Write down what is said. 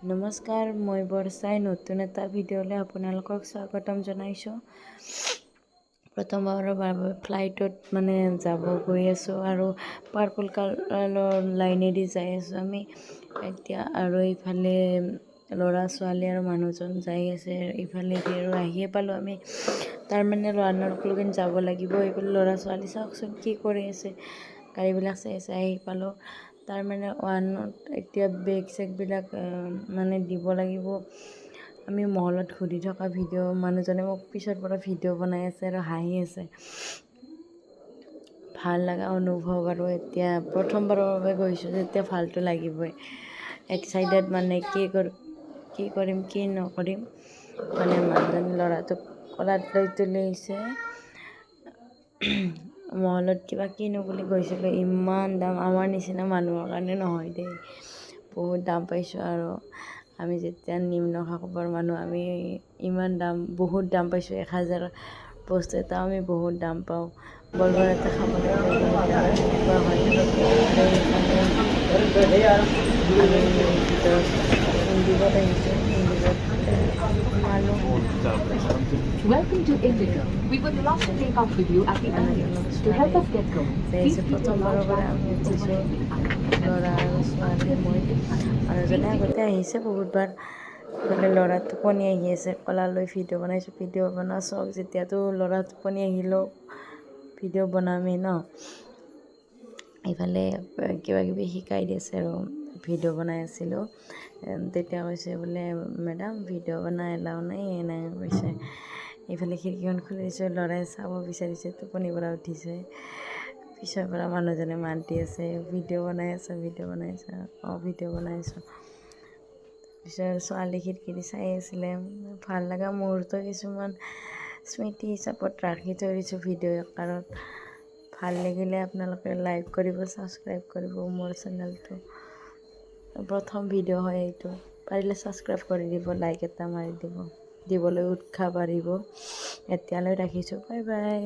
নমস্কাৰ, মই বৰ্ষাই নতুন এটা ভিডিঅ'লৈ আপোনালোকক স্বাগতম জনাইছোঁ। প্ৰথমবাৰৰ বাবে ফ্লাইটত যাব গৈ আছোঁ আৰু পাৰ্পল কালাৰৰ লাইনেদি যাই আছোঁ আমি এতিয়া। আৰু ইফালে ল'ৰা ছোৱালী আৰু মানুহজন যাই আছে ইফালে আৰু আহিয়ে পালোঁ আমি। ল'ৰাটোক যাব লাগিব। এইফালে ল'ৰা ছোৱালী চাওকচোন কি কৰি আছে, গাড়ীবিলাক চাই চাই আহি পালোঁ। ওৱানত এতিয়া বেগ চেগবিলাক দিব লাগিব। আমি মহলত ঘূৰি থকা ভিডিঅ', মানুহজনে মোক পিছৰ পৰা ভিডিঅ' বনাই আছে আৰু হাঁহি আছে। ভাল লগা অনুভৱ। আৰু এতিয়া প্ৰথমবাৰৰ বাবে গৈছোঁ যেতিয়া ভালটো লাগিবই। এক্সাইটেড কি কৰিম কি নকৰিম। মানুহজনে ল'ৰাটোক কোলাত লৈ তুলি আহিছে। মহলত কিবা কিনো বুলি গৈছিলোঁ, ইমান দাম। আমাৰ নিচিনা মানুহৰ কাৰণে নহয় দেই, বহুত দাম পাইছোঁ। আৰু আমি যেতিয়া নিম্ন খাপৰ মানুহ, আমি ইমান দাম, বহুত দাম পাইছোঁ। 1000 বস্তু এটা আমি বহুত দাম পাওঁ। বৰ্গাৰ এটা খাবলৈ বহুত দাম এনেকুৱা হয়। আমি ভিতৰত ইণ্ডিগ'ত আহিছোঁ, ইণ্ডিগ'ত সোমালোঁ। Welcome to Indigo. We would love to take off with you at the earliest. To help us get going, please keep your large bags in the ল'ৰা আৰু ছোৱালী, মই। মানুহজনে আগতে আহিছে বহুতবাৰ। ল'ৰা টোপনি আহি আছে, ক'লালৈ ভিডিঅ' বনাইছোঁ। ভিডিঅ' বনোৱা চখ যেতিয়াতো ল'ৰা টোপনি আহিলেও ভিডিঅ' বনামেই ন। ইফালে কিবা কিবি শিকাই দিছে আৰু ভিডিঅ' বনাই আছিলোঁ। তেতিয়া কৈছে বোলে, মেডাম ভিডিঅ' বনাই এলাও নাই, এনেকৈ কৈছে। ইফালে খিৰিকীখন খুলি দিছোঁ, ল'ৰাই চাব বিচাৰিছে, টোপনিৰ পৰা উঠিছে। পিছৰ পৰা মানুহজনে মাত দি আছে, ভিডিঅ' বনাই আছোঁ, ভিডিঅ' বনাই আছোঁ। ভিডিঅ' বনাই আছোঁ। পিছত ছোৱালী খিৰিকীদি চাই আছিলে। ভাল লগা মুহূৰ্ত কিছুমান স্মৃতি হিচাপত ৰাখি থৈ দিছোঁ ভিডিঅ' আকাৰত। ভাল লাগিলে আপোনালোকে লাইক কৰিব, ছাবস্ক্ৰাইব কৰিব মোৰ চেনেলটো। প্ৰথম ভিডিঅ' হয় এইটো, পাৰিলে ছাবস্ক্ৰাইব কৰি দিব, লাইক এটা মাৰি দিব, দিবলৈ উৎসাহ বাঢ়িব। এতিয়ালৈ ৰাখিছোঁ, বাই বাই।